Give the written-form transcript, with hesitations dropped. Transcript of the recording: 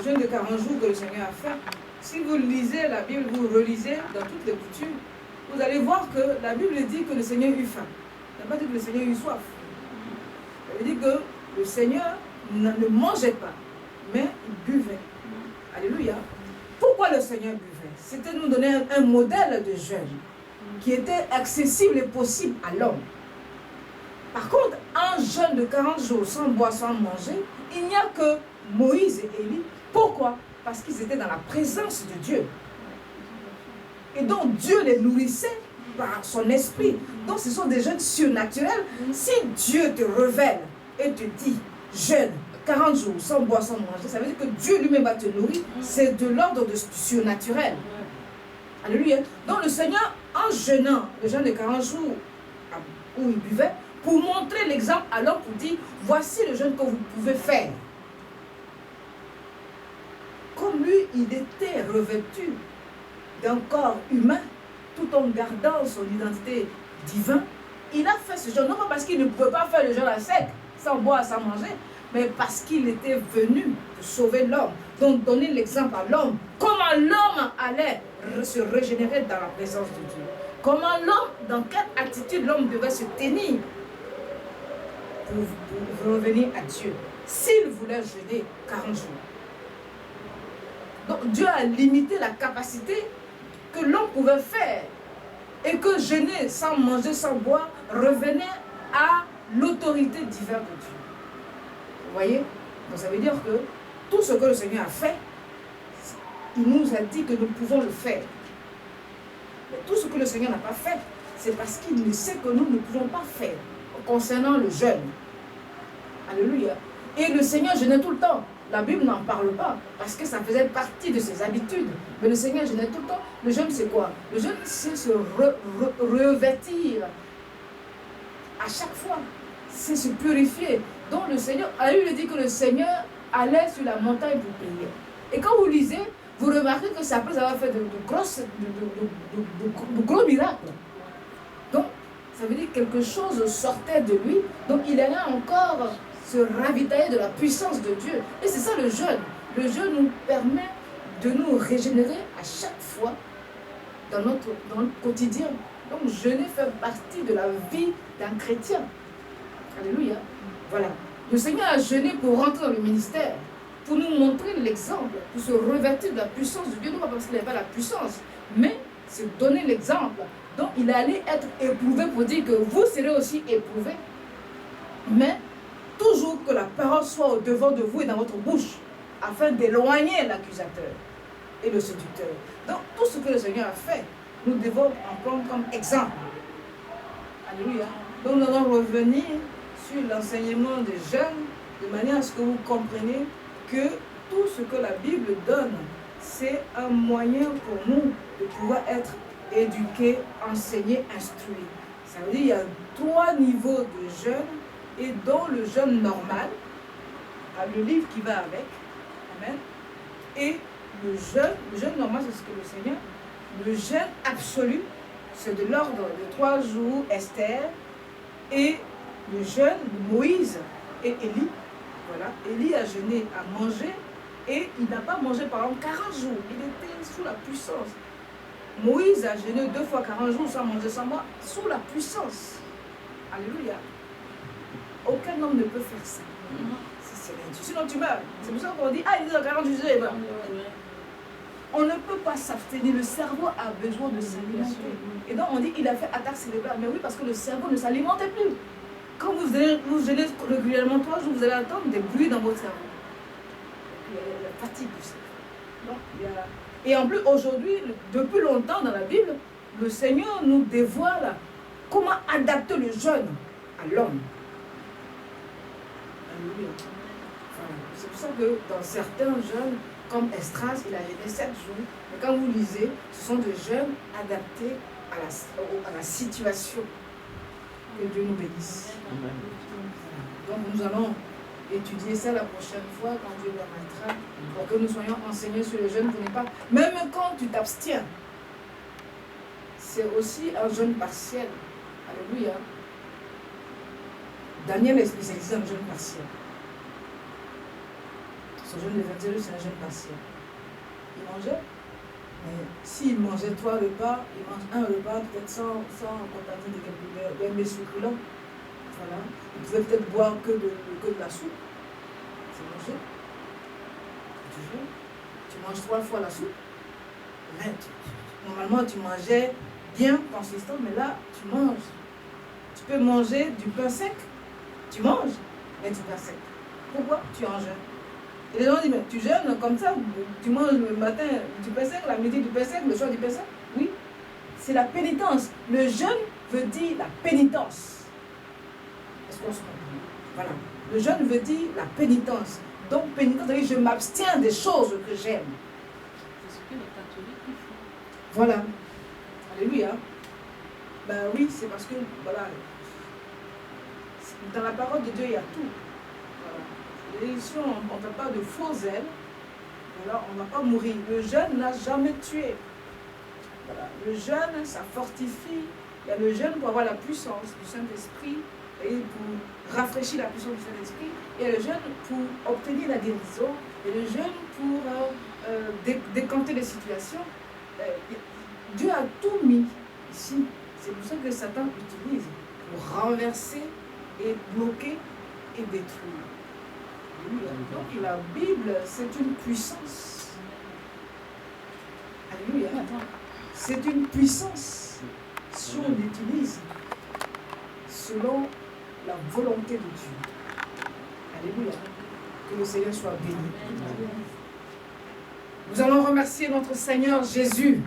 le jeûne de 40 jours que le Seigneur a fait, si vous lisez la Bible, vous relisez dans toutes les coutumes, vous allez voir que la Bible dit que le Seigneur eut faim. Ça n'a pas dit que le Seigneur eut soif. Ça veut dire que le Seigneur ne mangeait pas, mais il buvait. Alléluia. Pourquoi le Seigneur buvait? C'était nous donner un modèle de jeûne qui était accessible et possible à l'homme. Par contre, un jeûne de 40 jours sans boire, sans manger, il n'y a que Moïse et Élie. Pourquoi? Parce qu'ils étaient dans la présence de Dieu. Et donc Dieu les nourrissait par son esprit. Donc ce sont des jeûnes surnaturels. Si Dieu te révèle et te dit jeûne 40 jours sans boire, sans manger, ça veut dire que Dieu lui-même va te nourrir. C'est de l'ordre du surnaturel. Alléluia. Donc le Seigneur, en jeûnant le jeûne de 40 jours où il buvait, pour montrer l'exemple à l'homme, pour dire voici le jeûne que vous pouvez faire. Comme lui, il était revêtu d'un corps humain, tout en gardant son identité divine, il a fait ce jeûne, non pas parce qu'il ne pouvait pas faire le jeûne à sec, sans boire, sans manger, mais parce qu'il était venu pour sauver l'homme. Donc donner l'exemple à l'homme, comment l'homme allait se régénérer dans la présence de Dieu. Comment l'homme, dans quelle attitude l'homme devait se tenir pour revenir à Dieu, s'il voulait jeûner 40 jours. Donc Dieu a limité la capacité que l'homme pouvait faire, et que jeûner sans manger, sans boire, revenait à l'autorité divine de Dieu. Vous voyez? Donc ça veut dire que tout ce que le Seigneur a fait, il nous a dit que nous pouvons le faire. Mais tout ce que le Seigneur n'a pas fait, c'est parce qu'il ne sait que nous ne pouvons pas faire concernant le jeûne. Alléluia. Et le Seigneur jeûnait tout le temps. La Bible n'en parle pas, parce que ça faisait partie de ses habitudes. Mais le Seigneur jeûnait tout le temps. Le jeûne, c'est quoi? Le jeûne, c'est se revêtir à chaque fois. C'est se purifier. Donc le Seigneur, à lui, il dit que le Seigneur allait sur la montagne pour prier. Et quand vous lisez, vous remarquez que c'est après avoir fait de gros miracles. Donc, ça veut dire que quelque chose sortait de lui. Donc il allait encore se ravitailler de la puissance de Dieu. Et c'est ça le jeûne. Le jeûne nous permet de nous régénérer à chaque fois dans notre quotidien. Donc jeûner fait partie de la vie d'un chrétien. Alléluia. Voilà. Le Seigneur a jeûné pour rentrer dans le ministère, pour nous montrer l'exemple, pour se revêtir de la puissance de Dieu. Non pas parce qu'il n'avait pas la puissance, mais c'est donner l'exemple. Donc il allait être éprouvé pour dire que vous serez aussi éprouvés. Mais toujours que la parole soit au devant de vous et dans votre bouche, afin d'éloigner l'accusateur et le séducteur. Donc, tout ce que le Seigneur a fait, nous devons en prendre comme exemple. Alléluia. Donc, nous allons revenir sur l'enseignement des jeunes, de manière à ce que vous compreniez que tout ce que la Bible donne, c'est un moyen pour nous de pouvoir être éduqués, enseignés, instruits. Ça veut dire qu'il y a 3 niveaux de jeûne. Et dans le jeûne normal, le livre qui va avec, amen, et le jeûne normal, c'est ce que le Seigneur, le jeûne absolu, c'est de l'ordre de 3 jours, Esther, et le jeûne de Moïse et Élie. Voilà, Élie a jeûné, a mangé, et il n'a pas mangé pendant 40 jours, il était sous la puissance. Moïse a jeûné 2 fois 40 jours sans manger, sans boire, sous la puissance. Alléluia. Aucun homme ne peut faire ça. C'est l'intuition. Sinon tu meurs. C'est pour ça qu'on dit, il est dans 40 jours, il meurt. On ne peut pas s'abstenir. Le cerveau a besoin de s'alimenter. Et donc on dit, il a fait attaque cérébrale. Mais oui, parce que le cerveau ne s'alimentait plus. Quand vous jeûnez régulièrement 3 jours, vous allez entendre des bruits dans votre cerveau. Il y a la fatigue du cerveau. Et en plus, aujourd'hui, depuis longtemps dans la Bible, le Seigneur nous dévoile comment adapter le jeûne à l'homme. C'est pour ça que dans certains jeûnes, comme Esdras, il a jeûné 7 jours. Mais quand vous lisez, ce sont des jeûnes adaptés à la situation. Que Dieu nous bénisse. Amen. Donc nous allons étudier ça la prochaine fois quand Dieu permettra, pour que nous soyons enseignés sur le jeûne. Même quand tu t'abstiens, c'est aussi un jeûne partiel. Alléluia. Daniel est spécialisé en jeûne partiel. Ce jeûne de 21 jours, c'est un jeûne partiel. Il mangeait, mais s'il mangeait 3 repas, il mange un repas, peut-être sans contaminer de mes succulents. Voilà. Il pouvait peut-être boire que de la soupe. C'est manger. Tu manges 3 fois la soupe. Mais normalement, tu mangeais bien consistant, mais là, tu manges. Tu peux manger du pain sec. Tu manges, mais du pain sec. Pourquoi? Tu en jeûnes. Et les gens disent, mais tu jeûnes comme ça, tu manges le matin du pain sec, la midi du pain sec, le soir du pain sec. Oui, c'est la pénitence. Le jeûne veut dire la pénitence. Est-ce qu'on se comprend? Voilà. Le jeûne veut dire la pénitence. Donc, pénitence, ça veut dire je m'abstiens des choses que j'aime. C'est ce que les catholiques font. Voilà. Alléluia. Ben oui, c'est parce que, voilà, dans la parole de Dieu, il y a tout. Voilà. Et si on ne fait pas de faux zèle, voilà, on ne va pas mourir. Le jeûne n'a jamais tué. Voilà. Le jeûne, ça fortifie. Il y a le jeûne pour avoir la puissance du Saint-Esprit et pour rafraîchir la puissance du Saint-Esprit. Il y a le jeûne pour obtenir la guérison. Et le jeûne pour décanter les situations. Dieu a tout mis ici. C'est pour ça que Satan utilise pour renverser et bloquer et détruire. Donc la Bible, c'est une puissance. Alléluia. C'est une puissance si on l'utilise selon la volonté de Dieu. Alléluia. Que le Seigneur soit béni. Nous allons remercier notre Seigneur Jésus.